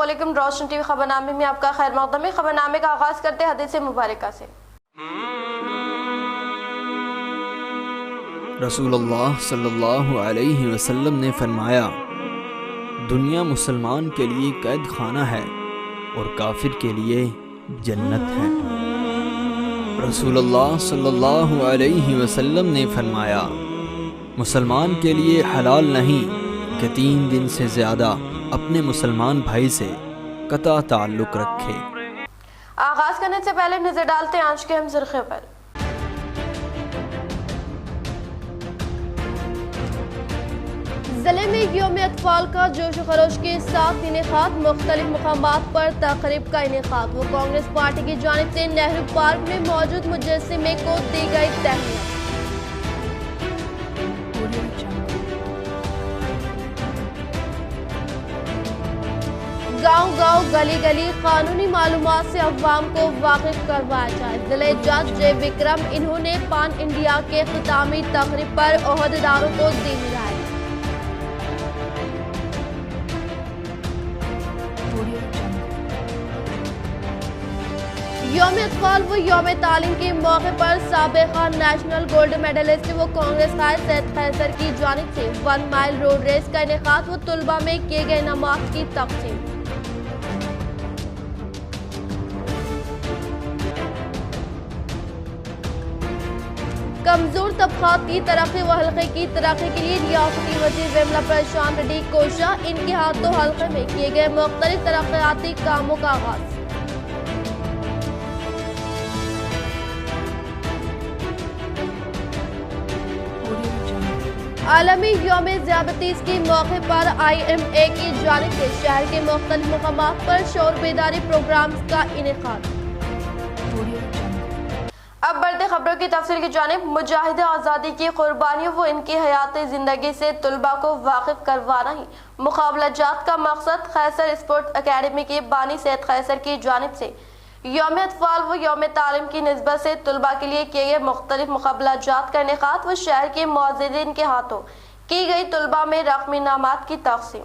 علیکم، روشن T V خبرنامے میں آپ کا خیر مقدم ہے۔ خبرنامے کا آغاز کرتے ہیں حدیث مبارکہ سے۔ رسول اللہ صلی اللہ علیہ وسلم نے فرمایا، دنیا مسلمان کے لیے قید خانہ ہے اور کافر کے لیے جنت ہے۔ رسول اللہ صلی اللہ علیہ وسلم نے فرمایا، مسلمان کے لیے حلال نہیں کہ 3 دن سے زیادہ اپنے مسلمان بھائی سے قطع تعلق رکھے۔ آغاز کرنے سے پہلے نظر ڈالتے ہیں آج کے اہم ذرخے پر۔ ضلع میں یوم اطفال کا جوش و خروش کے ساتھ انعقاد، مختلف مقامات پر تقریب کا انعقاد و کانگریس پارٹی کی جانب سے نہرو پارک میں موجود مجسمے کو دی گئی تہنیت۔ گاؤں گاؤں گلی گلی قانونی معلومات سے عوام کو واقف کروایا جائے۔ ضلع جج جے وکرم انہوں نے پان انڈیا کے اختتامی تقریب پر عہدیداروں کو دی ہدایت۔ یوم اطفال و یوم تعلیم کے موقع پر سابقہ نیشنل گولڈ میڈلسٹ و کانگریس قائد سید قیصر کی جانب سے 1 مائل روڈ ریس کا انعقاد و طلباء میں کیے گئے انعامات کی تقسیم۔ کمزور طبقات کی ترقی و حلقے کی ترقی کے لیے ریاستی وزیر ویملا پرشانت ریڈی کوشاں، ان کے ہاتھوں حلقے میں کیے گئے مختلف ترقیاتی کاموں کا آغاز۔ عالمی یوم ذیابیطس کے موقع پر IMA کی جانب سے شہر کے مختلف مقامات پر شعور بیداری پروگرامز کا انعقاد۔ اب بڑھتے خبروں کی تفصیل کی جانب۔ مجاہد آزادی کی قربانیوں و ان کی حیاتی زندگی سے طلباء کو واقف کروانا ہی مقابلہ جات کا مقصد، قیصر اسپورٹس اکیڈمی کے بانی سید قیصر کی جانب سے یوم اطفال و یوم تعلیم کی نسبت سے طلباء کے لیے کیے گئے مختلف مقابلہ جات کا انعقاد و شہر کے معززین کے ہاتھوں کی گئی طلباء میں رقمی انعامات کی تقسیم۔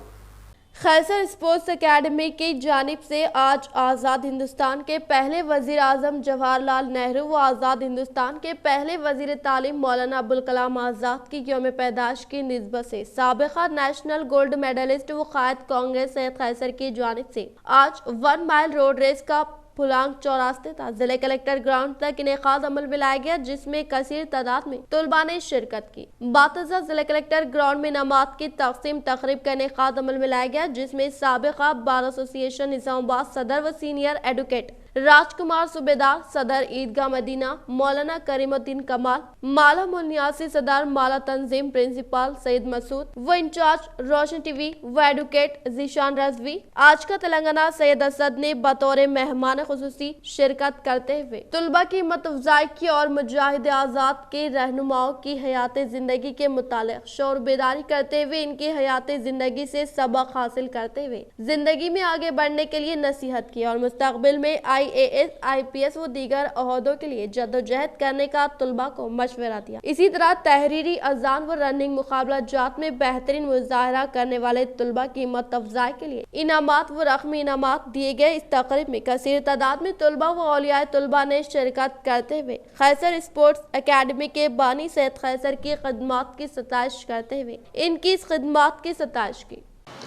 قیصر اسپورٹس اکیڈمی کی جانب سے آج آزاد ہندوستان کے پہلے وزیر اعظم جواہر لال نہرو و آزاد ہندوستان کے پہلے وزیر تعلیم مولانا ابوالکلام آزاد کی یوم پیدائش کی نسبت سے سابقہ نیشنل گولڈ میڈلسٹ و قائد کانگریس سید قیصر کی جانب سے آج 1 مائل روڈ ریس کا پھلانگ چوراستے تھا ضلع کلکٹر گراؤنڈ تک انعقاد عمل میں لایا گیا، جس میں کثیر تعداد میں طلباء نے شرکت کی۔ باتزہ ضلع کلکٹر گراؤنڈ میں انعامات کی تقسیم تقریب کا انعقاد عمل میں لایا گیا، جس میں سابقہ بار ایسوسی ایشن نظام آباد صدر و سینئر ایڈوکیٹ راج کمار صوبیدار، صدر عیدگاہ مدینہ مولانا کریم الدین کمال، مالا ملنیاسی صدر مالا تنظیم پرنسپال سید مسعود و انچارج روشن ٹی وی و ایڈوکیٹ ذیشان رضوی، آج کا تلنگانہ سید اسد نے بطور مہمان خصوصی شرکت کرتے ہوئے طلباء کی ہمت افزائی کی اور مجاہد آزاد کے رہنماؤں کی حیات زندگی کے متعلق شعور بیداری کرتے ہوئے ان کی حیات زندگی سے سبق حاصل کرتے ہوئے زندگی میں آگے بڑھنے کے لیے نصیحت کی اور مستقبل میں IAS IPS و دیگر عہدوں کے لیے جدوجہد کرنے کا طلباء کو مشورہ دیا۔ اسی طرح تحریری اذان و رننگ مقابلہ جات میں بہترین مظاہرہ کرنے والے طلباء کی ہمت افزائی کے لیے انعامات و رقمی انعامات دیے گئے۔ اس تقریب میں کثیر تعداد میں طلباء و اولیاء طلباء نے شرکت کرتے ہوئے قیصر اسپورٹس اکیڈمی کے بانی سید قیصر کی خدمات کی ستائش کرتے ہوئے ان کی اس خدمات کی ستائش کی۔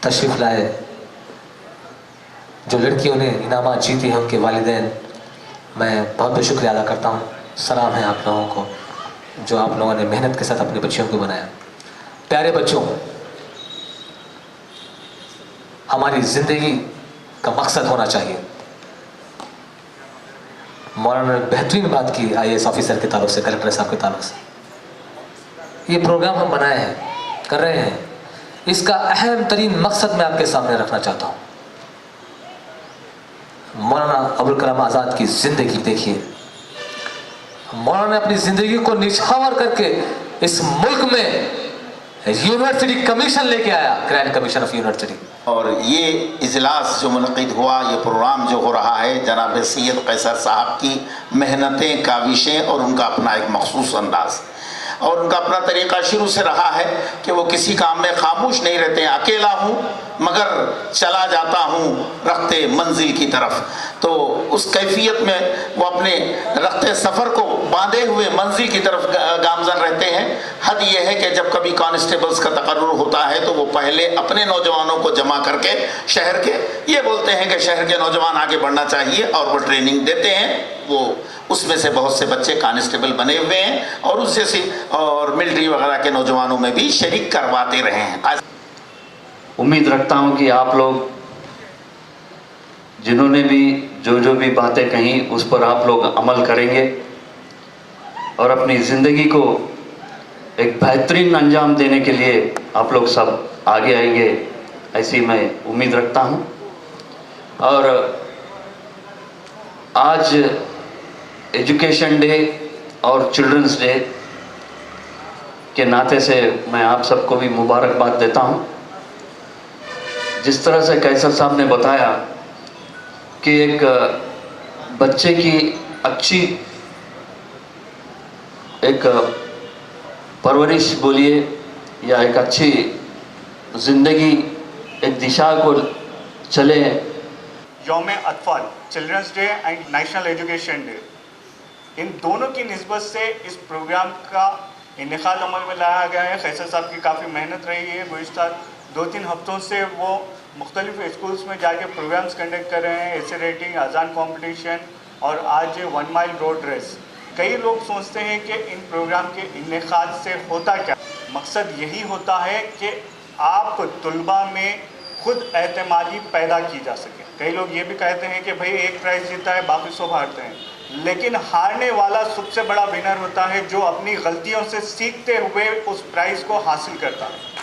تشریف لائے جو لڑکیوں نے انعامات جیتی ہیں ان کے والدین، میں بہت بہت شکریہ ادا کرتا ہوں۔ سلام ہے آپ لوگوں کو جو آپ لوگوں نے محنت کے ساتھ اپنے بچیوں کو بنایا۔ پیارے بچوں، ہماری زندگی کا مقصد ہونا چاہیے۔ مولانا نے بہترین بات کی IAS آفیسر کے تعلق سے، کلکٹر صاحب کے تعلق سے۔ یہ پروگرام ہم بنائے ہیں، کر رہے ہیں، اس کا اہم ترین مقصد میں آپ کے سامنے رکھنا چاہتا ہوں۔ مولانا ابوالکلام آزاد کی زندگی دیکھیے، مولانا نے اپنی زندگی کو نچھاور کر کے اس ملک میں یونیورسٹی کمیشن لے کے آیا، گرینڈ کمیشن آف یونیورسٹی۔ اور یہ اجلاس جو منعقد ہوا، یہ پروگرام جو ہو رہا ہے، جناب سید قیصر صاحب کی محنتیں، کاوشیں اور ان کا اپنا ایک مخصوص انداز۔ اور ان کا اپنا طریقہ شروع سے رہا ہے کہ وہ کسی کام میں خاموش نہیں رہتے ہیں. اکیلا ہوں مگر چلا جاتا ہوں رختے منزل کی طرف. تو اس کیفیت میں وہ اپنے رختے سفر کو باندھے ہوئے منزل کی طرف گامزن رہتے ہیں. حد یہ ہے کہ جب کبھی کانسٹیبلز کا تقرر ہوتا ہے تو وہ پہلے اپنے نوجوانوں کو جمع کر کے شہر کے یہ بولتے ہیں کہ شہر کے نوجوان آگے بڑھنا چاہیے اور وہ ٹریننگ دیتے ہیں. وہ اس میں سے بہت سے بچے کانسٹیبل بنے ہوئے ہیں اور اس جیسی اور ملٹری وغیرہ کے نوجوانوں میں بھی شریک کرواتے رہے ہیں. امید رکھتا ہوں کہ آپ لوگ جنہوں نے بھی جو بھی باتیں کہیں اس پر آپ لوگ عمل کریں گے اور اپنی زندگی کو ایک بہترین انجام دینے کے لیے آپ لوگ سب آگے آئیں گے ایسی میں امید رکھتا ہوں. اور آج ایجوکیشن ڈے اور چلڈرنس ڈے کے ناطے سے میں آپ سب کو بھی مبارکباد دیتا ہوں. جس طرح سے قیصر صاحب نے بتایا کہ ایک بچے کی اچھی ایک پرورش بولیے یا ایک اچھی زندگی ایک دشا کو چلے. یوم اطفال children's day and national education day ان دونوں کی نسبت سے اس پروگرام کا انعقاد عمل میں لایا گیا ہے. قیصر صاحب کی کافی محنت رہی ہے. گزشتہ 2-3 ہفتوں سے وہ مختلف اسکولز میں جا کے پروگرامز کنڈکٹ کر رہے ہیں. ایسے ریٹنگ، اذان کمپٹیشن اور آج 1 مائل روڈ ریس. کئی لوگ سوچتے ہیں کہ ان پروگرام کے انعقاد سے ہوتا کیا؟ مقصد یہی ہوتا ہے کہ آپ طلباء میں خود اعتمادی پیدا کی جا سکے. کئی لوگ یہ بھی کہتے ہیں کہ بھئی ایک پرائز جیتا ہے باقی سب ہارتے ہیں، لیکن ہارنے والا سب سے بڑا ونر ہوتا ہے جو اپنی غلطیوں سے سیکھتے ہوئے اس پرائز کو حاصل کرتا ہے.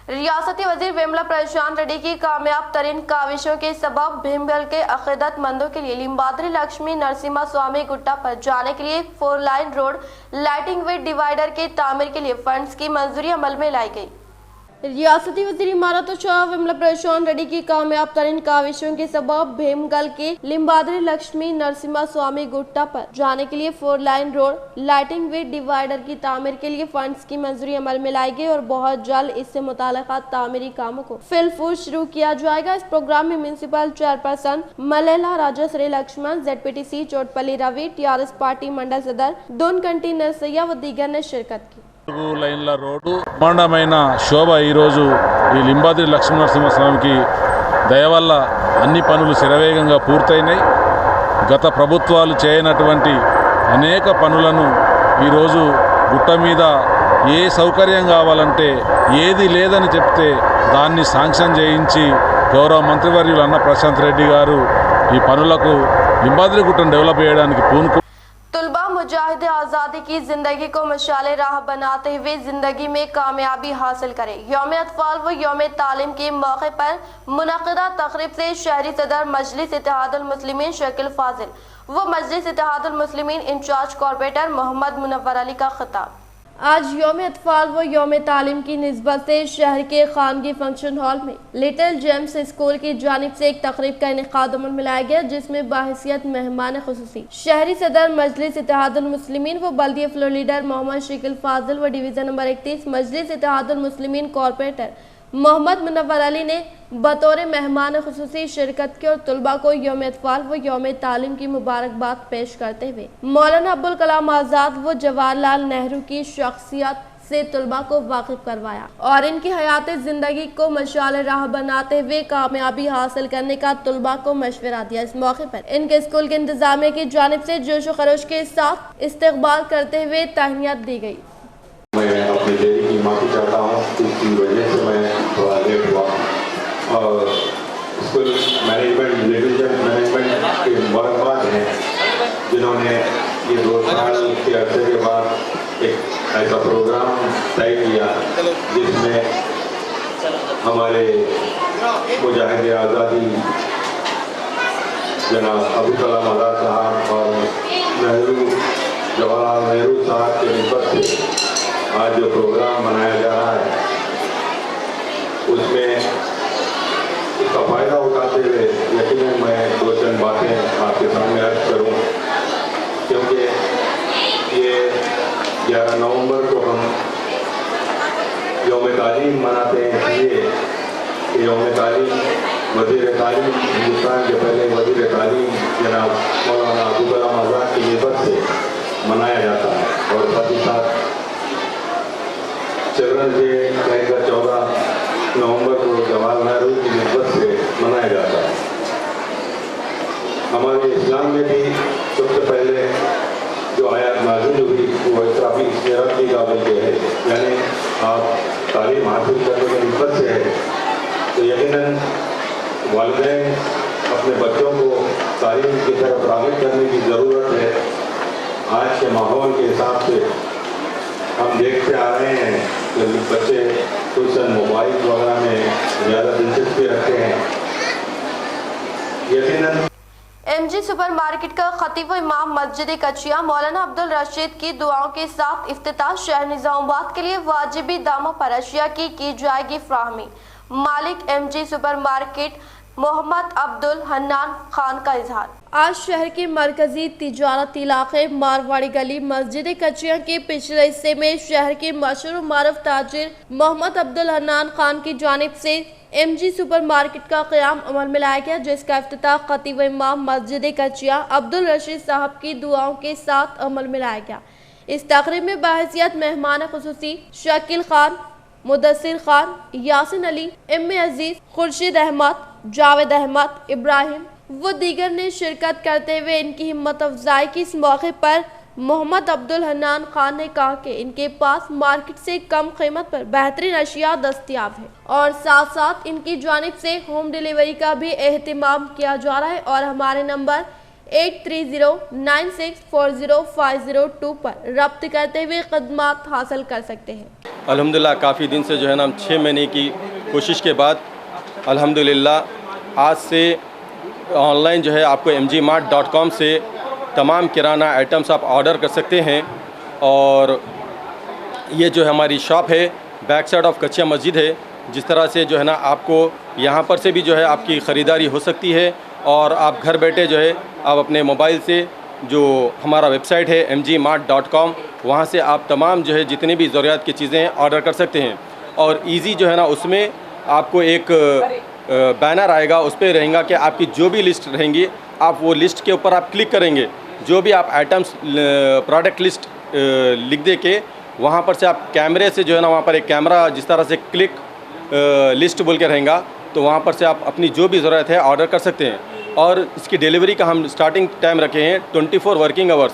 ریاستی وزیر ویملا پرشانت ریڈی کی کامیاب ترین کاوشوں کے سبب بھیمگل کے عقیدت مندوں کے لیے لمبادری لکشمی نرسمہا سوامی گٹا پر جانے کے لیے 4 line road lighting with divider کی تعمیر کے لیے فنڈز کی منظوری عمل میں لائی گئی. ریاستی وزیر امارت و شاہ ویملا پرشانت ریڈی کی کامیاب ترین کاوشوں کے سبب بھیمگل کے لمبادری لکشمی نرسمہا سوامی گٹا پر جانے کے لیے 4 line road lighting with divider کی تعمیر کے لیے فنڈز کی منظوری عمل میں لائی گئی اور بہت جلد اس سے متعلقہ تعمیری کاموں کو فی الفور شروع کیا جائے گا. اس پروگرام میں میونسپل چیئرپرسن ملیلا راجا سری لکشمن، ZPTC چوٹپلی روی، TRS پارٹی منڈل صدر دون کنٹی نرسయ్య و دیگر نے شرکت کی. లైన్ల రోడ్డు బ్రహ్మాండమైన శోభ ఈరోజు ఈ లింబాద్రి లక్ష్మీనరసింహస్వామికి దయ వల్ల అన్ని పనులు శరవేగంగా పూర్తయినాయి. గత ప్రభుత్వాలు చేయనటువంటి అనేక పనులను ఈరోజు గుట్ట మీద ఏ సౌకర్యం కావాలంటే ఏది లేదని చెప్తే దాన్ని శాంక్షన్ చేయించి గౌరవ మంత్రివర్యులు అన్న ప్రశాంత్ రెడ్డి గారు ఈ పనులకు లింబాద్రి గుట్టను డెవలప్ చేయడానికి పూనుకు. طلباء مجاہد آزادی کی زندگی کو مشعل راہ بناتے ہوئے زندگی میں کامیابی حاصل کریں. یوم اطفال و یوم تعلیم کے موقع پر منعقدہ تقریب سے شہری صدر مجلس اتحاد المسلمین شکیل فاضل و مجلس اتحاد المسلمین انچارج کارپوریٹر محمد منور علی کا خطاب. آج یوم اطفال و یوم تعلیم کی نسبت سے شہر کے خانگی فنکشن ہال میں لٹل جیمز اسکول کی جانب سے ایک تقریب کا انعقاد عمل میں لایا گیا، جس میں بحیثیت مہمان خصوصی شہری صدر مجلس اتحاد المسلمین و بلدیہ فلور لیڈر محمد شکیل فاضل و ڈویژن نمبر 31 مجلس اتحاد المسلمین کارپوریٹر محمد منور علی نے بطور مہمان خصوصی شرکت کی اور طلباء کو یوم اطفال و یوم تعلیم کی مبارکباد پیش کرتے ہوئے مولانا ابوالکلام آزاد و جواہر لال نہرو کی شخصیت سے طلباء کو واقف کروایا اور ان کی حیات زندگی کو مشعل راہ بناتے ہوئے کامیابی حاصل کرنے کا طلباء کو مشورہ دیا. اس موقع پر ان کے اسکول کے انتظامیہ کی جانب سے جوش و خروش کے ساتھ استقبال کرتے ہوئے تہنیت دی گئی. میں اپنی دیری کی معافی چاہتا ہوں، اس کی وجہ سے میں تھوڑا لیٹ ہوا اور اسکول مینجمنٹ ڈویژن مینجمنٹ کے مبارکباد ہیں جنہوں نے یہ 2 سال کے عرصے کے بعد ایک ایسا پروگرام طے کیا جس میں ہمارے مجاہد آزادی جناب ابوالکلام آزاد صاحب اور جواہر لال نہرو صاحب کے نسبت سے آج جو پروگرام منایا جا رہا ہے اس میں اس کا فائدہ اٹھاتے ہوئے یقیناً میں 2 چند باتیں آپ کے سامنے عرض کروں، کیونکہ یہ 11 نومبر کو यौम तालीम मनाते हैं, इसलिए कि यौम तालीम वज़ीर तालीम, हिंदुस्तान के पहले वज़ीर तालीम जनाब मौलाना अबुल कलाम आज़ाद की निस्बत से मनाया जाता है। और साथ ही साथ चिल्ड्रन डे 14 नवंबर को जवाहरलाल नेहरू की निस्बत से मनाया जाता है। हमारे इस्लाम में भी सबसे पहले जो आयत नाज़िल हुई वो काफ़ी इसमें की काबिल है, यानी आप तालीम हासिल करने की निस्बत से है तो यकीनन वालिदैन अपने बच्चों को तालीम की तरफ राग़िब करने की ज़रूरत है। आज के माहौल के हिसाब से हम देखते आ रहे हैं कि बच्चे ट्यूशन मोबाइल वगैरह में ज़्यादा दिलचस्पी रखते हैं। यकीनन एमजी सुपर मार्केट का खतीब इमाम मस्जिद कचिया मौलाना अब्दुल रशीद की दुआओं के साथ इफ्तिताह। शहर निजामाबाद के लिए वाजिबी दामों पर अशिया की जाएगी फ्राहमी। मालिक MG supermarket Mohammad Abdul Hannan Khan का इजहार। आज शहर के मरकजी तिजारत इलाके मारवाड़ी गली मस्जिद कचिया के पिछले हिस्से में शहर के मशहूर मारूफ ताजिर मोहम्मद अब्दुल हन्नान खान की जानिब से एमजी सुपर मार्केट का क़याम अमल में लाया गया, जिसका इफ्तिताह खतीब इमाम मस्जिद कचिया अब्दुल रशीद साहब की दुआओं के साथ अमल में लाया गया। इस तकरीब में बाहसियत मेहमान खुसूसी शकील खान, मुदस्सिर खान, यासिन अली, एम अजीज, खुर्शीद अहमद, जावेद अहमद, इब्राहिम व दीगर ने शिरकत करते हुए इनकी हिम्मत अफजाई की। इस मौके पर मोहम्मद अब्दुल हन्नान खान ने कहा कि इनके पास मार्केट से कम कीमत पर बेहतरीन अशिया दस्तयाब है और साथ साथ इनकी जानिब से होम डिलीवरी का भी एहतमाम किया जा रहा है और हमारे नंबर 8309640502 पर रब्त करते हुए खदमात हासिल कर सकते हैं। अल्हम्दुलिल्लाह काफ़ी दिन से जो है ना हम 6 महीने की कोशिश के बाद अल्हम्दुलिल्लाह आज से ऑनलाइन जो है आपको mgmart.com से तमाम किराना आइटम्स आप ऑर्डर कर सकते हैं। और ये जो है हमारी शॉप है बैक साइड ऑफ कच्चिया मस्जिद है। जिस तरह से जो है ना आपको यहाँ पर से भी जो है आपकी ख़रीदारी हो सकती है और आप घर बैठे जो है आप अपने मोबाइल से जो हमारा वेबसाइट है mgmart.com वहाँ से आप तमाम जो है जितनी भी ज़रूरत की चीज़ें ऑर्डर कर सकते हैं। और इजी जो है ना उसमें आपको एक बैनर आएगा, उस पर रहेगा कि आपकी जो भी लिस्ट रहेंगी आप वो लिस्ट के ऊपर आप क्लिक करेंगे, जो भी आप आइटम्स प्रोडक्ट लिस्ट लिख दे के वहाँ पर से आप कैमरे से जो है ना वहाँ पर एक कैमरा जिस तरह से क्लिक लिस्ट बोल के रहेगा तो वहाँ पर से आप अपनी जो भी ज़रूरत है ऑर्डर कर सकते हैं। और इसकी डिलीवरी का हम स्टार्टिंग टाइम रखे हैं 24 वर्किंग आवर्स।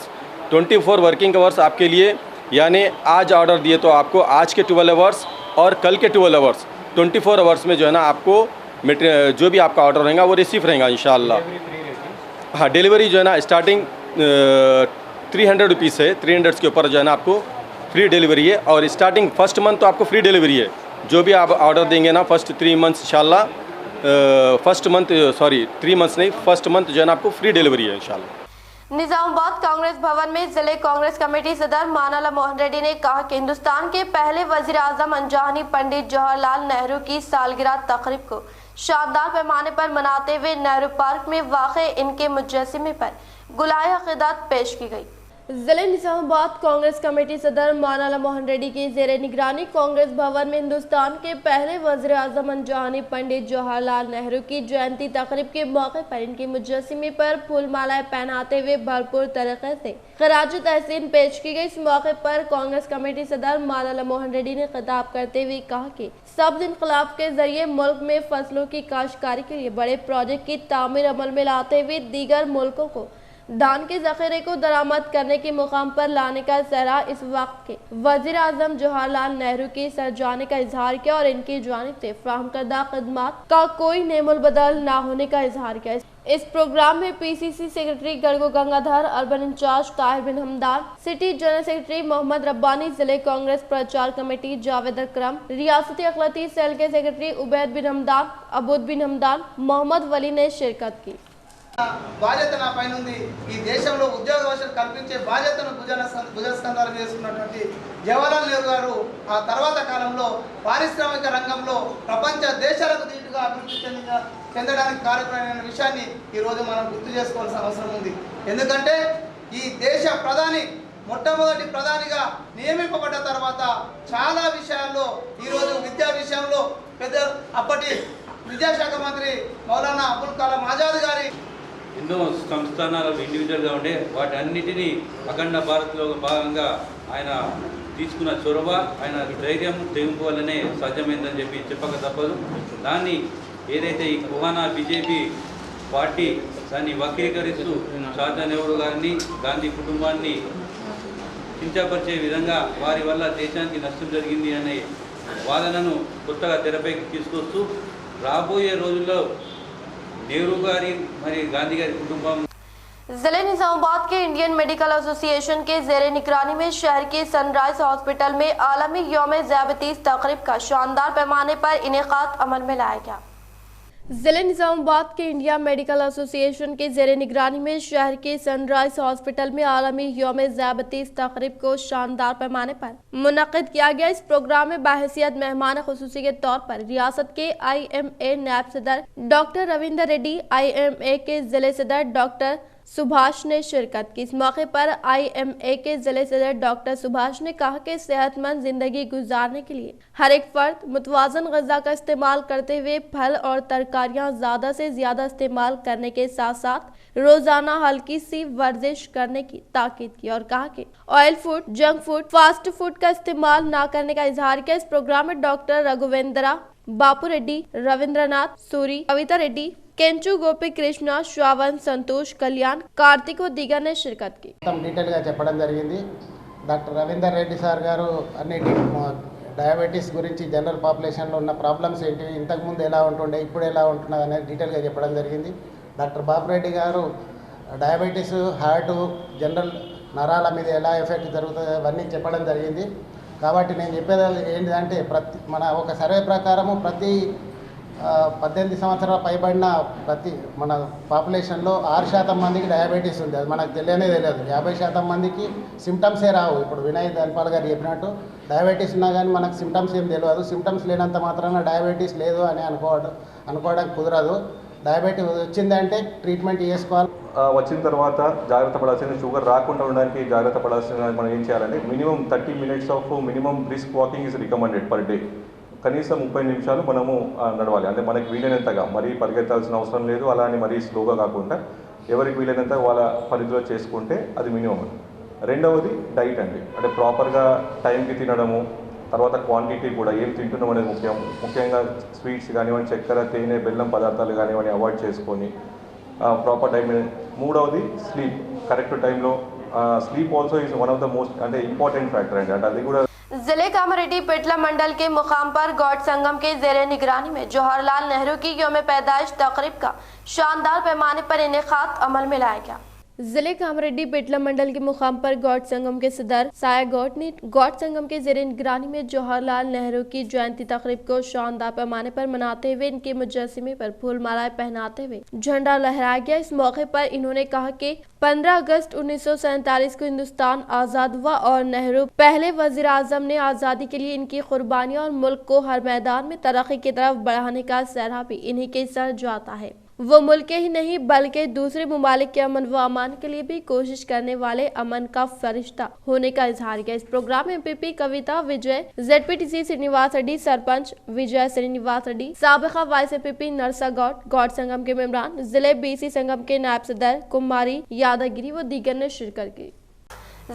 24 वर्किंग आवर्स आपके लिए, यानी आज ऑर्डर दिए तो आपको आज के 12 आवर्स और कल के 12 आवर्स 24 आवर्स में जो है ना आपको जो भी आपका ऑर्डर रहेगा वो रिसीव रहेगा इंशाअल्लाह। हाँ, डिलीवरी जो है ना स्टार्टिंग 300 रुपीज़ है, 300 के ऊपर जो है ना आपको फ्री डिलीवरी है। और स्टार्टिंग फर्स्ट मंथ तो आपको फ्री डिलीवरी है, जो भी आप ऑर्डर देंगे ना फर्स्ट 3 मंथ्स इंशाल्लाह, फर्स्ट मंथ 3 मंथ्स नहीं, फर्स्ट मंथ जो है ना आपको फ्री डिलीवरी है इंशाल्लाह। निजामाबाद कांग्रेस भवन में जिले कांग्रेस कमेटी सदर मानाला मोहन रेड्डी ने कहा कि हिंदुस्तान के पहले वजीर आजम अनजानी पंडित जवाहरलाल नेहरू की सालगिरह तकरीब को शानदार पैमाने पर मनाते हुए नेहरू पार्क में वाक़े इनके मुजस्समे पर गुलाए अक़ीदत पेश की गई। जिले निजामाबाद कांग्रेस कमेटी सदर मानाला मोहन रेड्डी की ज़ेरे निगरानी कांग्रेस भवन में हिंदुस्तान के पहले वज़ीर आज़म अनजानी पंडित जवाहरलाल नेहरू की जयंती तकरीब के मौके पर इनके मुजस्समे पर फूल मालाएं पहनाते हुए भरपूर तरीके से खराज तहसीन पेश की गई। इस मौके पर कांग्रेस कमेटी सदर मानाला मोहन रेड्डी ने खिताब करते हुए कहा कि सब्ज़ इनकलाब के जरिए मुल्क में फसलों की काश्तकारी के लिए बड़े प्रोजेक्ट की तामीर अमल में लाते हुए दीगर मुल्कों को धान के ज़ख़ीरे को दरामद करने के मुकाम पर लाने का सहरा इस वक्त के वज़ीर आज़म जवाहरलाल नेहरू की सर जाने का इजहार किया और इनकी जानिब से फ्राहम करदा खदमात का कोई नेमुल बदल ना होने का इजहार किया। इस प्रोग्राम में PCC secretary Gadgo Gangadhar, urban incharge Tahir bin Hamdan, city general secretary Mohammad Rabbani, जिले कांग्रेस प्रचार कमेटी जावेद अकरम, रियासती अखिलती सेल के सेक्रेटरी उबैद बिन हमदान, अबूद बिन हमदान, मोहम्मद वली ने शिरकत की। బాధ్యత నా పైన ఉంది। ఈ దేశంలో ఉద్యోగ అవకాశాలు కల్పించే బాధ్యతను భుజస్కంధాలు చేసుకున్నటువంటి జవహర్లాల్ నెహ్రూ గారు ఆ తర్వాత కాలంలో పారిశ్రామిక రంగంలో ప్రపంచ దేశాలకు దీటుగా అభివృద్ధి చెందడానికి కారకులైన విషయాన్ని ఈరోజు మనం గుర్తు చేసుకోవాల్సిన అవసరం ఉంది। ఎందుకంటే ఈ దేశ ప్రధాని మొట్టమొదటి ప్రధానిగా నియమింపబడ్డ తర్వాత చాలా విషయాల్లో ఈరోజు విద్యా విషయంలో అప్పటి విద్యాశాఖ మంత్రి మౌలానా అబుల్ కలాం ఆజాద్ గారి ఎన్నో సంస్థానాలు ఇండివిజువల్గా ఉండే వాటి అన్నిటినీ అఖండ భారత్లో భాగంగా ఆయన తీసుకున్న చొరవ, ఆయన ధైర్యం, తెగింపు వల్లనే సాధ్యమైందని చెప్పక తప్పదు. దాన్ని ఏదైతే ఈ కుహానా బీజేపీ పార్టీ దాన్ని వక్రీకరిస్తూ షాజా నెహ్రూ గారిని, గాంధీ కుటుంబాన్ని కించపరిచే విధంగా వారి వల్ల దేశానికి నష్టం జరిగింది అనే వాదనను కొత్తగా తెరపైకి తీసుకొస్తూ రాబోయే రోజుల్లో నెహ్రూ గారి మరి గాంధీ గారి కుటుంబం जिले निजामाबाद के इंडियन मेडिकल एसोसिएशन के जेरे निगरानी में शहर के सनराइज हॉस्पिटल में आलमी यौम ज़ियाबतीस तकरीब का शानदार पैमाने पर इनेकाद अमल में लाया गया। जिले निजामाबाद के इंडिया मेडिकल एसोसिएशन के जेरे निगरानी में शहर के सनराइज हॉस्पिटल में आलमी यौम ज़ियाबतीस तकरीब को शानदार पैमाने पर मुनक़िद किया गया। इस प्रोग्राम में बाहैसियत मेहमान खुसूसी के तौर पर रियासत के IMA नैब सदर डॉक्टर रविंदर रेड्डी, IMA के जिले सदर डॉक्टर सुभाष ने शिरकत की। इस मौके पर IMA के जिले सदर डॉक्टर सुभाष ने कहा कि सेहतमंद जिंदगी गुजारने के लिए हर एक फर्द मुतवाज़न ग़िज़ा का इस्तेमाल करते हुए फल और तरकारियाँ ज़्यादा से ज़्यादा इस्तेमाल करने के साथ साथ रोज़ाना हल्की सी वर्जिश करने की ताकीद की और कहा कि oil food, junk food, fast food का इस्तेमाल न करने का इजहार किया। इस प्रोग्राम में डॉक्टर रघुवेंद्रा, बापू रेड्डी, रविंद्रनाथ सूरी, कविता रेड्डी, केंचू गोपी कृष्ण, श्रावण, संतोष, कल्याण, कार्तिक व दीगर ने शिरकत की। డీటెయిల్ గా చెప్పడం జరిగింది. డాక్టర్ రవీందర్ రెడ్డి సార్ గారు అన్ని డయాబెటీస్ గురించి జనరల్ పాపులేషన్ లో ఉన్న ప్రాబ్లమ్స్ ఏంటి, ఇంతకు ముందు ఎలా ఉంటుండే, ఇప్పుడు ఎలా ఉంటున్నది అనేది డీటెయిల్ గా చెప్పడం జరిగింది. డాక్టర్ బాపు రెడ్డి గారు డయాబెటీస్, హార్ట్, జనరల్ నరాల మీద ఎలా ఎఫెక్ట్ జరుగుతుంది అవన్నీ చెప్పడం జరిగింది. కాబట్టి నేను చెప్పేది ఏంటిదంటే మన ఒక సర్వే ప్రకారము ప్రతి 18 సంవత్సరాల పైబడిన మన పాపులేషన్లో 6% మందికి డయాబెటీస్ ఉంది. అది మనకు తెలియనే తెలియదు. 50% మందికి సిమ్టమ్సే రావు. ఇప్పుడు వినయ్ ధన్పాల్ గారు చెప్పినట్టు డయాబెటీస్ ఉన్నా కానీ మనకు సిమ్టమ్స్ ఏం తెలియదు. సిమ్టమ్స్ లేనంత మాత్రాన డయాబెటీస్ లేదు అని అనుకోవడానికి కుదరదు. డయాబెటీస్ వచ్చిందంటే ట్రీట్మెంట్ చేసుకోవాలి. వచ్చిన తర్వాత జాగ్రత్త పడాల్సింది, షుగర్ రాకుండా ఉండడానికి జాగ్రత్త పడాల్సింది మనం ఏం చేయాలంటే minimum 30 minutes of minimum brisk walking is recommended per day. కనీసం 30 నిమిషాలు మనము నడవాలి. అంటే మనకి వీలైనంతగా మరీ పరిగెత్తాల్సిన అవసరం లేదు, అలా అని మరీ స్లోగా కాకుండా ఎవరికి వీలైనంత వాళ్ళ పరిధిలో చేసుకుంటే అది మినిమం. రెండవది డైట్ అండి. అంటే ప్రాపర్గా టైంకి తినడము, తర్వాత క్వాంటిటీ కూడా ఏం తింటున్నాం అనేది ముఖ్యంగా స్వీట్స్ కానివ్వండి, చక్కెర, తేనె, బెల్లం పదార్థాలు కానివ్వండి అవాయిడ్ చేసుకొని ప్రాపర్ టైం. మూడవది స్లీప్, కరెక్ట్ టైంలో sleep also is one of the most అంటే ఇంపార్టెంట్ ఫ్యాక్టర్ అండి. అంటే అది కూడా जिले कामारेड्डी पेटला मंडल के मुकाम पर गौड़ संगम के जेरे निगरानी में जवाहरलाल नेहरू की यौम पैदाइश तकरीब का शानदार पैमाने पर इनेकाद अमल में लाया गया। जिले कामारेड्डी पेटला मंडल के मुकाम पर गौड़ संगम के सदर साया गौड़ ने गौड़ संगम के जेरे निगरानी में जवाहरलाल नेहरू की जयंती तकरीब को शानदार पैमाने पर मनाते हुए इनके मुजस्समे पर फूल मालाएं पहनाते हुए झंडा लहराया गया। इस मौके पर इन्होंने कहा कि 15 अगस्त 1947 को हिंदुस्तान आज़ाद हुआ और नेहरू पहले वजीर आजम ने आज़ादी के लिए इनकी कुर्बानियां और मुल्क को हर मैदान में तरक्की की तरफ बढ़ाने का सहरा भी इन्हीं के सर जाता है। वो मुल्क के ही नहीं बल्कि दूसरे ममालिक के अमन व अमान के लिए भी कोशिश करने वाले अमन का फरिश्ता होने का इजहार किया। इस प्रोग्राम में एमपीपी कविता विजय, ZPTC श्रीनिवास रेड्डी, सरपंच विजय श्रीनिवास रेड्डी, साबिका वाइस एमपीपी नरसा गौड़, गौड़ संगम के मेंबरान, जिले BC संगम के नायब सदर कुमारी यादगिरी व दीगर ने शिरकत की।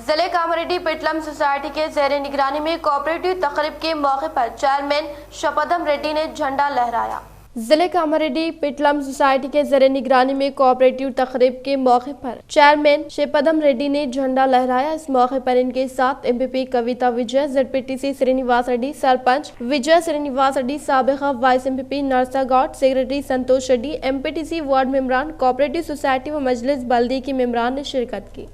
जिले कामारेड्डी पेटलम सोसाइटी के जेरे निगरानी में कोऑपरेटिव तकरीब के मौके पर चेयरमैन शपदम रेड्डी ने झंडा लहराया। जिले कामारेड्डी पेटलम सोसाइटी के जेरे निगरानी में कोऑपरेटिव तकरीब के मौके पर चेयरमैन शेपदम रेड्डी ने झंडा लहराया। इस मौके पर इनके साथ एमपीपी कविता विजय, ZPTC श्रीनिवास रेड्डी, सरपंच विजय श्रीनिवास रेड्डी, साबिका vice MPP Narsa Goud, secretary Santosh Reddy, MPTC ward मेंबरान, कोऑपरेटिव सोसाइटी व मजलिस बल्दी के मेंबरान ने शिरकत की।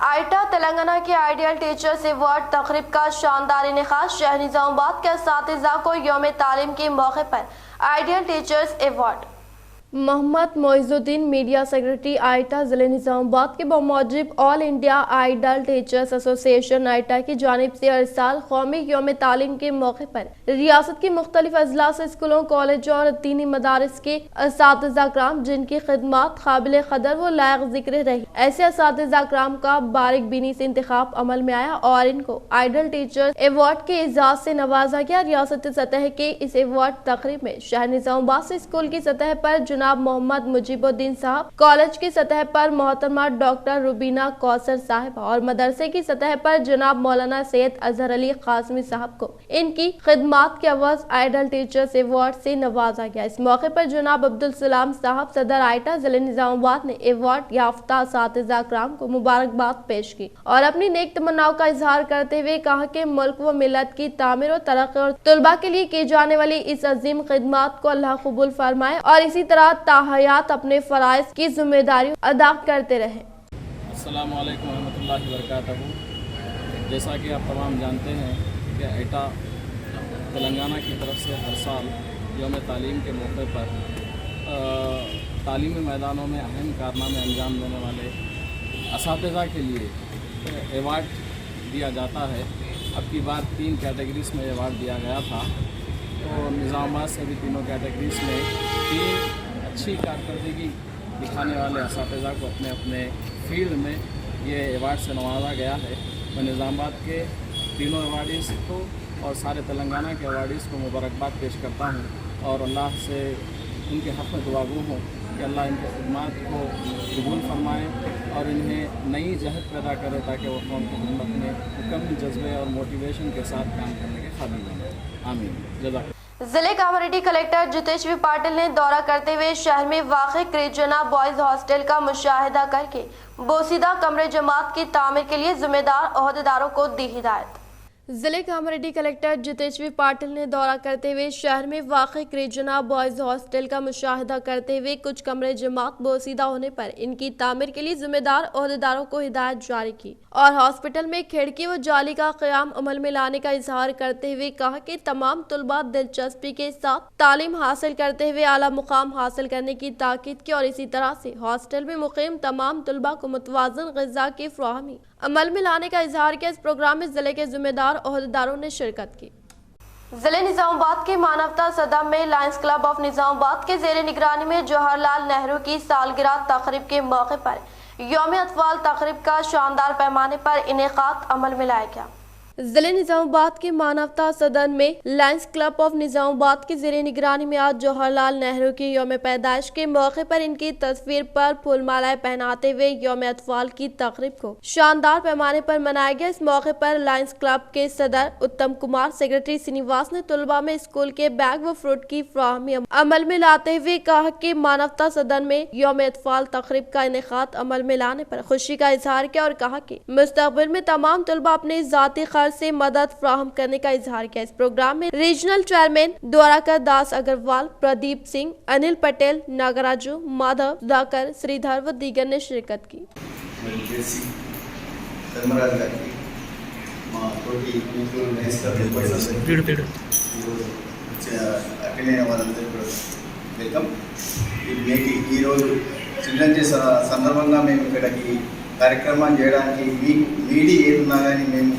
आइटा तेलंगाना के आइडियल टीचर्स अवार्ड तकरीब का शानदार इनेकाद शहर निजामाबाद के असातिज़ा को यौम तालीम के मौके पर ideal teachers award Mohammad Moizuddin media secretary AITA जिले निजामाबाद के बमौजब all India ideal teachers association AITA की जानिब से हर साल कौमी यौम तालीम के मौके पर रियासत के मुख्तलिफ अजला से स्कूलों, कॉलेज और दीनी मदारिस के असातिज़ा कराम जिनकी खिदमत काबिल कदर व लायक जिक्र रही, ऐसे असातिज़ा कराम का बारीक बीनी से इंतखाब अमल में आया और इनको आइडल टीचर्स अवार्ड के एजाज से नवाजा गया। रियासती सतह के इस अवार्ड तकरीब में शहर निजामाबाद से स्कूल की सतह पर जनाब मोहम्मद मुजीबुद्दीन साहब, कॉलेज की सतह पर मोहतरमा डॉक्टर रुबीना कौसर साहिबा और मदरसे की सतह पर जनाब मौलाना सैयद अजहर अली कासमी साहब को इनकी खिदमात के अवज़ आइडल टीचर्स अवार्ड से नवाजा गया। इस मौके पर जनाब अब्दुल सलाम साहब सदर आइटा जिले निजामाबाद ने अवार्ड याफ्ता असातिज़ा कराम को मुबारकबाद पेश की और अपनी नेक तमन्नाओं का इजहार करते हुए कहा कि मुल्क व मिलत की तामीर और तरक्की और तुलबा के लिए की जाने वाली इस अजीम खिदमत को अल्लाह कबूल फरमाए और इसी तरह ताहयात अपने फराइज की जिम्मेदारी अदा करते रहे। अस्सलामु अलैकुम रहमतुल्लाहि व बरकातहू। जैसा कि आप तमाम जानते हैं कि आइटा तेलंगाना की तरफ से हर साल यौम तालीम के मौके पर तालीमी मैदानों में अहम कारनामे अंजाम देने वाले असातिज़ा के लिए अवार्ड दिया जाता है। अब की बार 3 कैटेगरीज में अवार्ड दिया गया था, तो निज़ामाबाद से भी तीनों कैटेगरीज में 3 अच्छी कारकर्दगी दिखाने वाले असातिज़ा को अपने अपने फील्ड में ये अवार्ड से नवाजा गया है। मैं निज़ामाबाद के तीनों अवार्डीज़ को और सारे तेलंगाना के अवार्डीज़ को मुबारकबाद पेश करता हूँ और अल्लाह से उनके हक़ में दुआगो हूँ कि अल्लाह इनकी खिदमत को कबूल फरमाए और इन्हें नई जहद पैदा करे ताकि वो कौम की खिदमत में मुकम्मल जज्बे और मोटिवेशन के साथ काम करने के काबिल बने। आमीन। जज़ाक। जिले कामारेड्डी कलेक्टर जितेश वी पाटिल ने दौरा करते हुए शहर में वाक़ क्रिजना बॉयज हॉस्टल का मुशाहिदा करके बोसीदा कमरे जमात की तामीर के लिए जिम्मेदार ओहदेदारों को दी हिदायत। जिले कामारेड्डी कलेक्टर जितेश वी पाटिल ने दौरा करते हुए शहर में वाक़ क्रिजना बॉयज हॉस्टल का मुशाहिदा करते हुए कुछ कमरे जमात बोसीदा होने पर इनकी तामीर के लिए जिम्मेदार ओहदेदारों को हिदायत जारी की और हॉस्पिटल में खिड़की व जाली का क़याम अमल में लाने का इजहार करते हुए कहा कि तमाम तुलबा दिलचस्पी के साथ तालीम हासिल करते हुए आला मुकाम हासिल करने की ताकीद की और इसी तरह से हॉस्टल में मुक़ीम तमाम तुलबा को मुतवाज़न ग़िज़ा की फ़राहमी अमल में लाने का इजहार किया। इस प्रोग्राम में जिले के जिम्मेदार ओहदेदारों ने शिरकत की। जिले निजामाबाद के मानवता सदन में लायंस क्लब ऑफ निजामाबाद के ज़ेरे निगरानी में जवाहरलाल नेहरू की सालगिरह तक़रीब के मौके पर यौम अतफ़ाल तक़रीब का शानदार पैमाने पर इनेकाद अमल में लाया गया। जिले निजामाबाद के मानवता सदन में लायंस क्लब ऑफ निजामाबाद की ज़ेरे निगरानी में आज जवाहरलाल नेहरू की यौम पैदाइश के मौके पर इनकी तस्वीर पर फूलमालाएं पहनाते हुए यौम अतफ़ाल की तक़रीब को शानदार पैमाने पर मनाया गया। इस मौके पर लायंस क्लब के सदर उत्तम कुमार, सेक्रेटरी श्रीनिवास ने तुलबा में स्कूल के बैग व फ्रूट की फ़राहमी अमल में लाते हुए कहा कि मानवता सदन में यौम अतफ़ाल तक़रीब का इनेकाद अमल में लाने पर खुशी का इजहार किया और कहा कि मुस्तक़बिल में तमाम तुलबा अपने ज़ाती से मदद फ्राहम करने का इजहार किया। इस प्रोग्राम में रीजनल चेयरमैन द्वारका दास अग्रवाल, प्रदीप सिंह, अनिल पटेल, नागराजू, माधव, सुधाकर, श्रीधर व दीगर ने शिरकत की। చిల్డ్రన్ డే సందర్భంగా మేము ఇక్కడికి కార్యక్రమం చేయడానికి మీడి ఏదున్నా కానీ మేము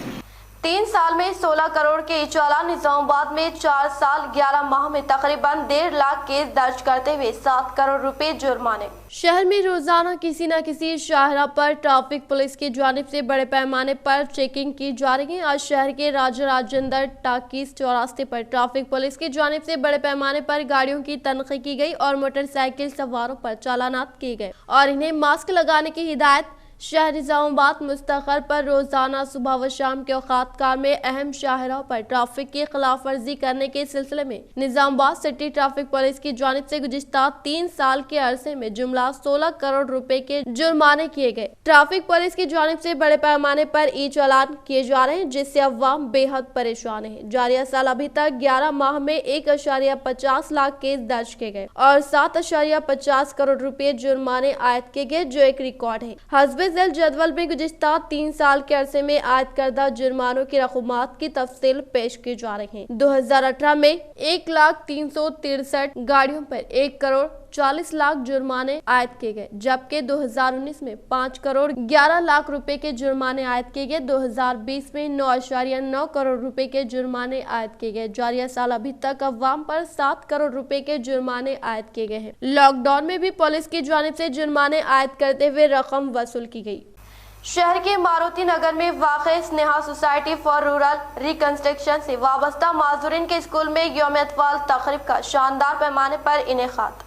3 साल में 16 करोड़ के इचाला निजामाबाद में 4 साल 11 माह में तकरीबन 1.5 लाख केस दर्ज करते हुए 7 करोड़ रुपए जुर्माने। शहर में रोजाना किसी न किसी शाहरा पर ट्रैफिक पुलिस की जानिब से बड़े पैमाने पर चेकिंग की जा रही है। आज शहर के राजा राजेंद्र टाकीस चौरास्ते पर ट्रैफिक पुलिस की जानिब से बड़े पैमाने पर गाड़ियों की तनख़ी की गई और मोटरसाइकिल सवारों पर चालानात किए गए और इन्हें मास्क लगाने की हिदायत। शहर निजामाबाद मुस्तक़ल पर रोजाना सुबह व शाम के औकात में अहम शाहराओं पर ट्रैफिक की खिलाफ वर्जी करने के सिलसिले में निजामाबाद सिटी ट्रैफिक पुलिस की जानिब से गुज़िश्ता 3 साल के अरसे में जुमला 16 करोड़ रुपए के जुर्माने किए गए। ट्रैफिक पुलिस की जानिब से बड़े पैमाने पर ई चालान किए जा रहे हैं जिससे अवाम बेहद परेशान है। जारिया साल अभी तक 11 माह में 1.50 लाख केस दर्ज किए गए और 7.50 करोड़ रुपए जुर्माने आयद किए गए जो एक रिकॉर्ड है। हस्बे जल जदवल में गुज़िश्ता 3 साल के अरसे में आयद करदा जुर्मानों की रकूमात की तफसील पेश की जा रही है। 2018 में 1,363 गाड़ियों पर 1 करोड़ 40 लाख जुर्माने आयद किए गए, जबकि 2019 में 5 करोड़ 11 लाख रुपए के जुर्माने आयद किए गए। 2020 में 9.9 करोड़ रुपए के जुर्माने आयद किए गए। जारिया साल अभी तक अवाम पर 7 करोड़ रुपए के जुर्माने आयद किए गए हैं। लॉकडाउन में भी पुलिस की जानिब से जुर्माने आयद करते हुए रकम वसूल की गई। शहर के मारुति नगर में वाक़े Sneha society for rural reconstruction से वाबस्ता माजूरीन के स्कूल में यौम अतफाल तक़रीब का शानदार पैमाने पर इनेकाद।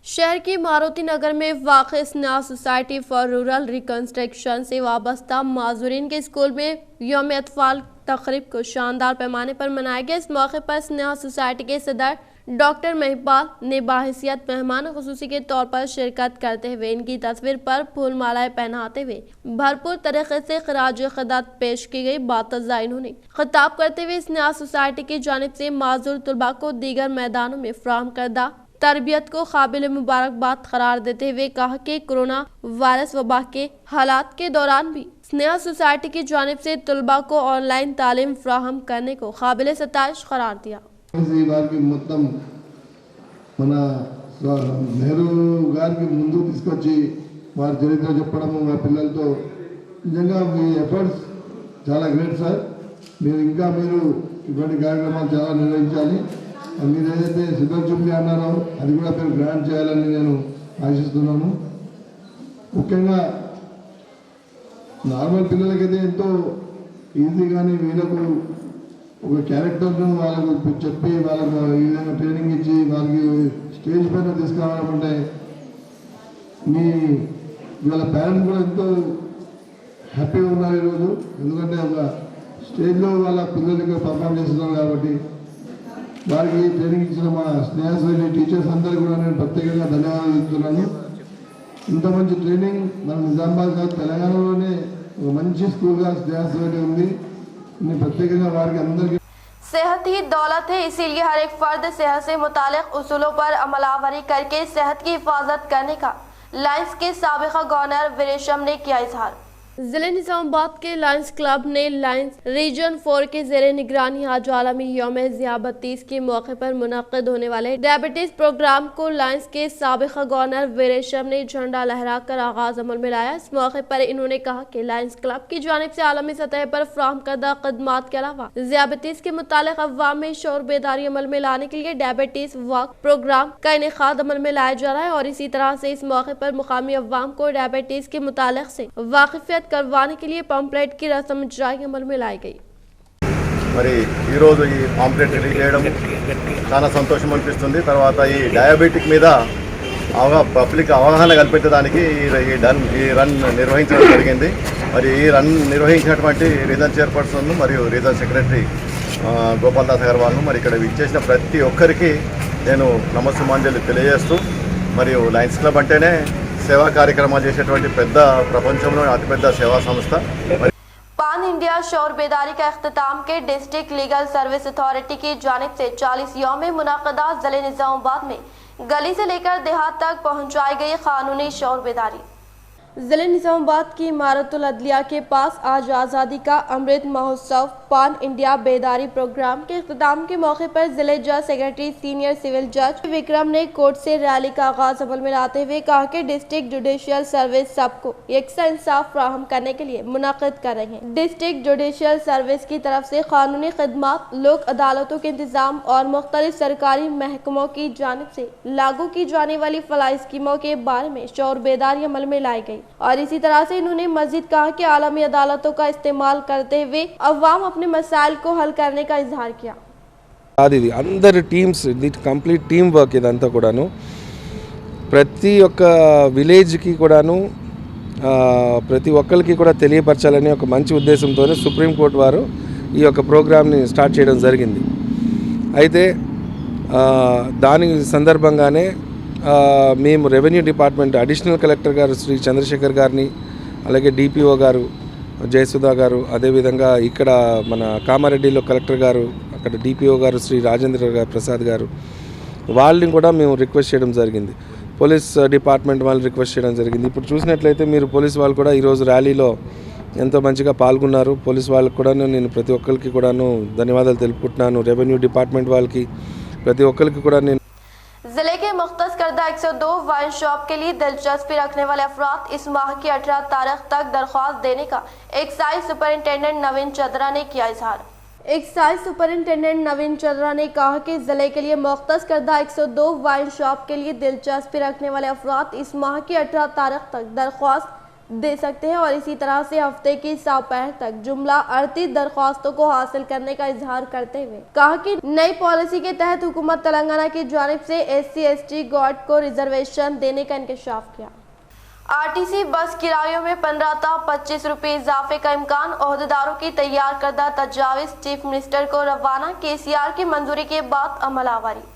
शहर की मारुति नगर में वाक़े Sneha society for rural reconstruction से वाबस्ता माजूरीन के स्कूल में यौम अतफाल तक़रीब को शानदार पैमाने पर मनाया गया। इस मौके पर स्नेहा सोसाइटी के सदर डॉक्टर महिपाल ने बाहिसियत मेहमान खुसूसी के तौर पर शिरकत करते हुए इनकी तस्वीर पर फूल मालाएं पहनाते हुए भरपूर तरीके से खराज क़दर पेश की गई। बातज़ा इन्होंने खिताब करते हुए स्नेहा सोसाइटी की जानिब से माजूर तलबा को दीगर मैदानों में फ्राहम करदा तरबियत को काबिल मुबारकबाद करार देते हुए कहा कि कोरोना वायरस वबा के हालात के दौरान भी स्नेहा सोसाइटी की जानिब से तलबा को ऑनलाइन तालीम फ्राहम करने को काबिल सताइश करार दिया। మొత్తం మన నెహ్రూ గారికి ముందుకు తీసుకొచ్చి వారి చరిత్ర చెప్పడము మా పిల్లలతో నిజంగా మీ ఎఫర్ట్స్ చాలా గ్రేట్ సార్. మీరు ఇటువంటి కార్యక్రమాలు చాలా నిర్వహించాలి. మీరు ఏదైతే సిల్వర్ జూబ్లీ అన్నారో అది కూడా మీరు గ్రాంట్ చేయాలని నేను ఆశిస్తున్నాను. ముఖ్యంగా నార్మల్ పిల్లలకైతే ఎంతో ఈజీగానే వీళ్ళకు ఒక క్యారెక్టర్ను వాళ్ళకు చెప్పి వాళ్ళకు ఈ విధంగా ట్రైనింగ్ ఇచ్చి వాళ్ళకి స్టేజ్ పైన తీసుకురావాలంటే మీ వాళ్ళ పేరెంట్స్ కూడా ఎంతో హ్యాపీగా ఉన్నారు ఈరోజు. ఎందుకంటే ఒక స్టేజ్లో వాళ్ళ పిల్లలకి పర్ఫామ్ చేస్తున్నారు కాబట్టి వారికి ట్రైనింగ్ ఇచ్చిన మా స్నేహ టీచర్స్ అందరికీ కూడా నేను ప్రత్యేకంగా ధన్యవాదాలు చెప్తున్నాను. ఇంత మంచి ట్రైనింగ్ మన నిజామాబాద్ కాదు తెలంగాణలోనే ఒక మంచి స్కూల్గా స్నేహ ఉంది. सेहत ही दौलत है, इसीलिए हर एक फर्द सेहत से मुतालिक उसूलों पर अमलावरी करके सेहत की हिफाजत करने का लायंस के साबिका गवर्नर वीरेशम ने किया इजहार। जिले निजामाबाद के लायंस क्लब ने लायंस रीजन 4 के ज़ेरे निगरानी आज आलमी यौम ज़ियाबतीस के मौके पर मुनक़्क़िद होने वाले डायबिटीज़ प्रोग्राम को लायंस के साबिका गवर्नर वीरेशम ने झंडा लहरा कर आगाज अमल में लाया। इस मौके पर इन्होंने कहा कि लायंस क्लब की जानिब से आलमी सतह पर फ्राहम करदा खदमात के अलावा ज़ियाबतीस के मुतालिक अवाम में शौर बेदारी अमल में लाने के लिए डायबिटीज़ वॉक प्रोग्राम का इनेकाद अमल में लाया जा रहा है। और इसी तरह से इस मौके पर मुकामी अवाम को डायबिटीज़ के मुतालिक से वाकिफियत करवाने के लिए पंपलेट की रस्म इजराई अमल में लाई गई। మరి ఈరోజు ఈ పాంప్లెట్ రిలీజ్ చేయడం చాలా సంతోషం అనిపిస్తుంది. తర్వాత ఈ డయాబెటిక్ మీద పబ్లిక్ అవగాహన కల్పించడానికి ఈ రన్ నిర్వహించడం జరిగింది. మరి ఈ రన్ నిర్వహించినటువంటి రీజన్ చైర్పర్సన్ మరియు రీజన్ సెక్రటరీ గోపాల్ దాస్ అగర్వాల్ను మరి ఇక్కడ విచ్చేసిన ప్రతి ఒక్కరికి నేను నమస్సుమాంజలి తెలియజేస్తూ మరియు లయన్స్ క్లబ్ అంటేనే సేవా కార్యక్రమాలు చేసేటువంటి పెద్ద ప్రపంచంలో అతిపెద్ద సేవా సంస్థ. पान इंडिया शौर बेदारी का अख्तिताम के डिस्ट्रिक्ट लीगल सर्विस अथॉरिटी की जानिब से 40 यौम मुनाक़दा ज़िले निज़ामाबाद में गली से लेकर देहात तक पहुँचाई गई कानूनी शौर बेदारी। जिले निज़ामाबाद की इमारतुल अदलिया के पास आज आज़ादी का अमृत महोत्सव पान इंडिया बेदारी प्रोग्राम के इख्तिताम के मौके पर जिले जज सेक्रेटरी सीनियर सिविल जज विक्रम ने कोर्ट से रैली का आगाज अमल में लाते हुए कहा कि डिस्ट्रिक्ट जुडिशियल सर्विस सबको यकसा इंसाफ फ्राहम करने के लिए मुनक़्क़िद कर रहे हैं। डिस्ट्रिक्ट जुडिशियल सर्विस की तरफ से कानूनी खदमात, लोक अदालतों के इंतजाम और मुख्तलिफ सरकारी महकमों की जानिब से लागू की जाने वाली फलाही स्कीमों के बारे में शौर बेदारी अमल में लाई गई। और इसी तरह से इन्होंने मजीद कहा कि आलमी अदालतों का इस्तेमाल करते हुए अवाम अपने मसाइल को हल करने का इजहार किया। ఇది అందరి టీమ్స్, ఇది కంప్లీట్ టీమ్ వర్క్. ఇదంతా కూడాను ప్రతి ఒక్క విలేజ్కి కూడాను ప్రతి ఒక్కరికి కూడా తెలియపరచాలని ఒక మంచి ఉద్దేశంతోనే సుప్రీంకోర్టు వారు ఈ యొక్క ప్రోగ్రామ్ని స్టార్ట్ చేయడం జరిగింది. అయితే దాని సందర్భంగానే మేము రెవెన్యూ డిపార్ట్మెంట్ అడిషనల్ కలెక్టర్ గారు శ్రీ చంద్రశేఖర్ గారిని, అలాగే డిపిఓ గారు జయసుధా గారు, అదేవిధంగా ఇక్కడ మన కామారెడ్డిలో కలెక్టర్ గారు, అక్కడ డిపిఓ గారు శ్రీ రాజేంద్ర ప్రసాద్ గారు, వాళ్ళని కూడా మేము రిక్వెస్ట్ చేయడం జరిగింది. పోలీస్ డిపార్ట్మెంట్ వాళ్ళు రిక్వెస్ట్ చేయడం జరిగింది. ఇప్పుడు చూసినట్లయితే మీరు పోలీస్ వాళ్ళు కూడా ఈరోజు ర్యాలీలో ఎంతో మంచిగా పాల్గొన్నారు. పోలీస్ వాళ్ళకి కూడా నేను ప్రతి ఒక్కరికి కూడాను ధన్యవాదాలు తెలుపుకుంటున్నాను. రెవెన్యూ డిపార్ట్మెంట్ వాళ్ళకి ప్రతి ఒక్కరికి కూడా నేను जिले के मुख्तस करदा 102 वाइन शॉप के लिए दिलचस्पी रखने वाले अफराद इस माह की 18 तारीख तक दरख्वास्त देने का एक्साइज सुपरिंटेंडेंट नवीन चंद्रा ने किया इजहार। एक्साइज सुपरिंटेंडेंट नवीन चंद्रा ने कहा कि जिले के लिए मुख्तस करदा 102 वाइन शॉप के लिए दिलचस्पी रखने वाले अफराद इस माह की 18 तारीख तक दरख्वास्त दे सकते हैं और इसी तरह से हफ्ते की दोपहर तक जुमला 38 दरख्वास्तों को हासिल करने का इजहार करते हुए कहा कि नई पॉलिसी के तहत हुकूमत तेलंगाना की जानिब से SC/ST गॉड को रिजर्वेशन देने का इंकशाफ किया। RTC बस किरायों में 15 था 25 रुपये इजाफे का इम्कान, ओहदेदारों की तैयार करदा तजावीज़ चीफ मिनिस्टर को रवाना, KCR की मंजूरी के बाद अमल आवारी।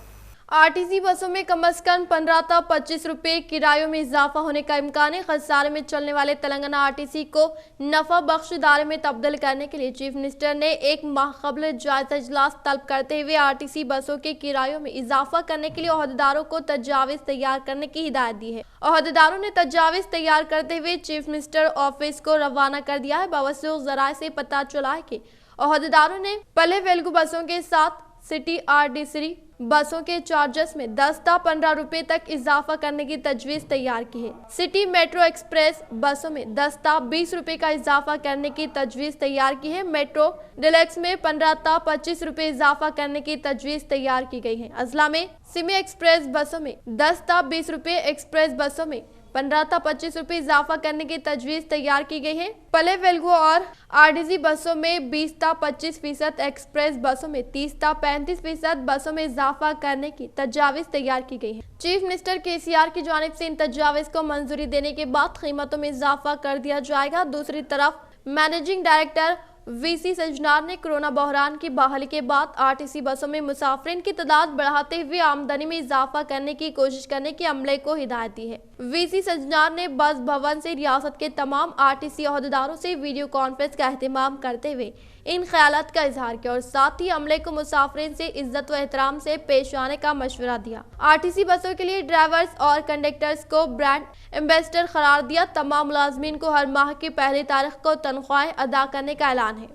RTC बसों में कम अज कम 15 था 25 रुपये किरायों में इजाफा होने का इम्कान है। खसारे में चलने वाले तेलंगाना RTC को नफा बख्श इदारे में तब्दील करने के लिए चीफ मिनिस्टर ने एक माह कबल जायजा इजलास तलब करते हुए RTC बसों के किरायों में इजाफा करने के लिए ओहदेदारों को तजावीज़ तैयार करने की हिदायत दी है। ओहदेदारों ने तजावीज़ तैयार करते हुए चीफ मिनिस्टर ऑफिस को रवाना कर दिया है। बावसूख ज़राए से पता चला है कि ओहदेदारों ने पहले वेल्गू बसों के साथ सिटी RDC बसों के चार्जेस में 10 था 15 रुपए तक इजाफा करने की तजवीज़ तैयार की है। सिटी मेट्रो एक्सप्रेस बसों में 10 था 20 रुपए का इजाफा करने की तजवीज़ तैयार की है। मेट्रो डिलक्स में 15 था 25 रुपए इजाफा करने की तजवीज़ तैयार की गई है। अजला में सिमी एक्सप्रेस बसों में 10 था 20 रुपए, एक्सप्रेस बसों में 15 था 25 रुपए इजाफा करने की तजवीज़ तैयार की गई है। पले वेल्गो और RDC बसों में 20 था 25%, एक्सप्रेस बसों में 30 था 35% बसों में इजाफा करने की तजावीज़ तैयार की गई है। चीफ मिनिस्टर KCR की जानिब से इन तजावीज़ को मंजूरी देने के बाद कीमतों में इजाफा कर दिया जाएगा। दूसरी तरफ मैनेजिंग डायरेक्टर VC सजनार ने कोरोना बहरान की बहाली के बाद RTC बसों में मुसाफिरीन की तादाद बढ़ाते हुए आमदनी में इजाफा करने की कोशिश करने की अमले को हिदायत दी है। VC सजनार ने बस भवन से रियासत के तमाम RTC ओहदेदारों से वीडियो कॉन्फ्रेंस का एहतमाम करते हुए इन ख्यालात का इजहार किया और साथ ही अमले को मुसाफिरीन से इज्जत व एहतराम से पेश आने का मशवरा दिया। RTC बसों के लिए ड्राइवर्स और कंडक्टर्स को ब्रांड एम्बेसडर करार दिया। तमाम मुलाजमीन को हर माह की पहली तारीख को तनख्वाहें अदा करने का ऐलान है।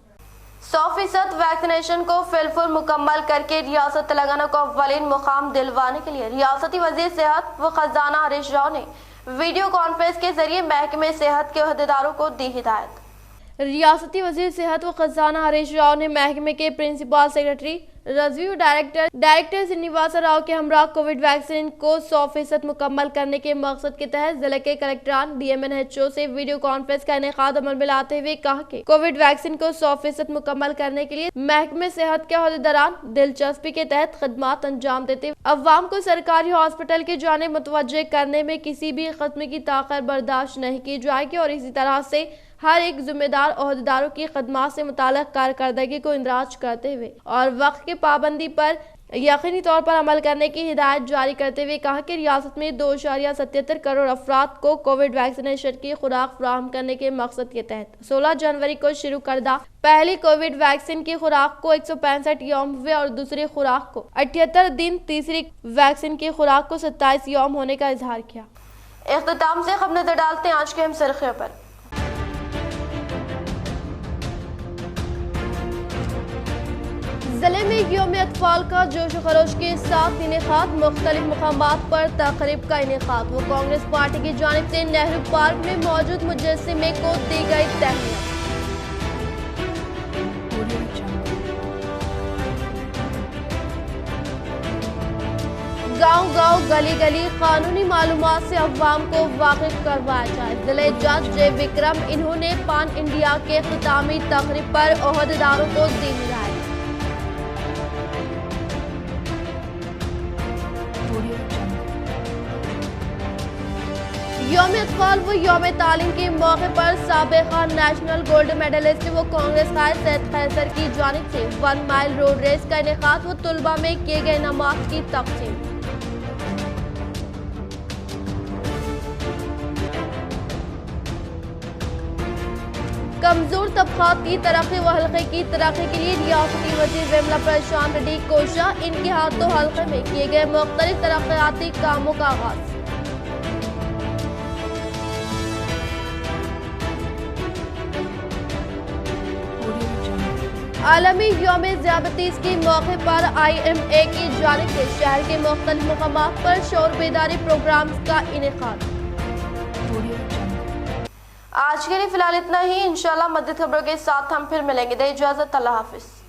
100% वैक्सीनेशन को फिलफुल मुकम्मल करके रियासत तेलंगाना को अव्वलीन मुकाम दिलवाने के लिए रियासती वजीर सेहत व खजाना हरीश राव ने वीडियो कॉन्फ्रेंस के जरिए महकमे सेहत के अहदेदारों को दी हिदायत। रियासती वजीर सेहत व खजाना हरीश राव ने महकमे के principal secretary review director Srinivas Rao के हमरा कोविड वैक्सीन को 100% मुकम्मल करने के मकसद के तहत जिले के कलेक्टरान DMNHO से वीडियो कॉन्फ्रेंस का इनेकाद अमल में लाते हुए कहा कि कोविड वैक्सीन को 100% मुकम्मल करने के लिए महकमे सेहत के अहदेदारान दिलचस्पी के तहत खदमात अंजाम देते हुए अवाम को सरकारी हॉस्पिटल की जानिब मुतवज्जे करने में किसी भी किस्म की ताख़ीर बर्दाश्त नहीं की जाएगी और इसी तरह से हर एक जिम्मेदार ओहदेदारों की खदमात से मुताल्लिक़ कारकर्दगी को इंदराज करते हुए और वक्त की पाबंदी पर यकीनी तौर पर अमल करने की हिदायत जारी करते हुए कहा कि रियासत में 2.77 करोड़ अफराद को कोविड वैक्सीनेशन की खुराक फराहम करने के मकसद के तहत 16 जनवरी को शुरू करदा पहली कोविड वैक्सीन की खुराक को 165 यौम हुए और दूसरी खुराक को 78 दिन, तीसरी वैक्सीन की खुराक को 27 यौम होने का इजहार किया। इख्तिताम से खबर नजर डालते हैं आज के हम सुर्खियों पर। जिले में यौम अतफाल का जोश खरोश के साथ इनेकाद, मुख्तलिफ मुकामात पर तकरीब का इनेकाद वो कांग्रेस पार्टी की जानिब से नेहरू पार्क में मौजूद मुजस्सिमे को दी गई तहनीत। गांव-गांव, गली-गली कानूनी मालूमात से अवाम को वाकिफ करवाया जाए। जिले जज जे विक्रम इन्होंने पान इंडिया के इख्तितामी तकरीब पर ओहदेदारों को दी हिदायत। यौम अतफाल व यौम तालीम के मौके पर साबिका नेशनल गोल्ड मेडलिस्ट व कांग्रेस सैयद खैसर की जानिब से 1 माइल रोड रेस का इनेकाद व तुलबा में किए गए नमाज की तक़सीम। कमजोर तबकात की तरक्की व हल्के की तरक्की के लिए रियासती वजीर वेमला प्रशांत रेड्डी कोशा, इनके हाथों हल्के में किए गए मुख्तलिफ तरक्याती कामों का आगाज। عالمی یوم ذیابطیس کے موقع پر IMA کی جانب سے شہر کے مختلف مقامات پر شعور بیداری پروگرامز کا انعقاد۔ آج کے لیے فی الحال اتنا ہی، انشاءاللہ مزید خبروں کے ساتھ ہم پھر ملیں گے۔ دے اجازت، اللہ حافظ۔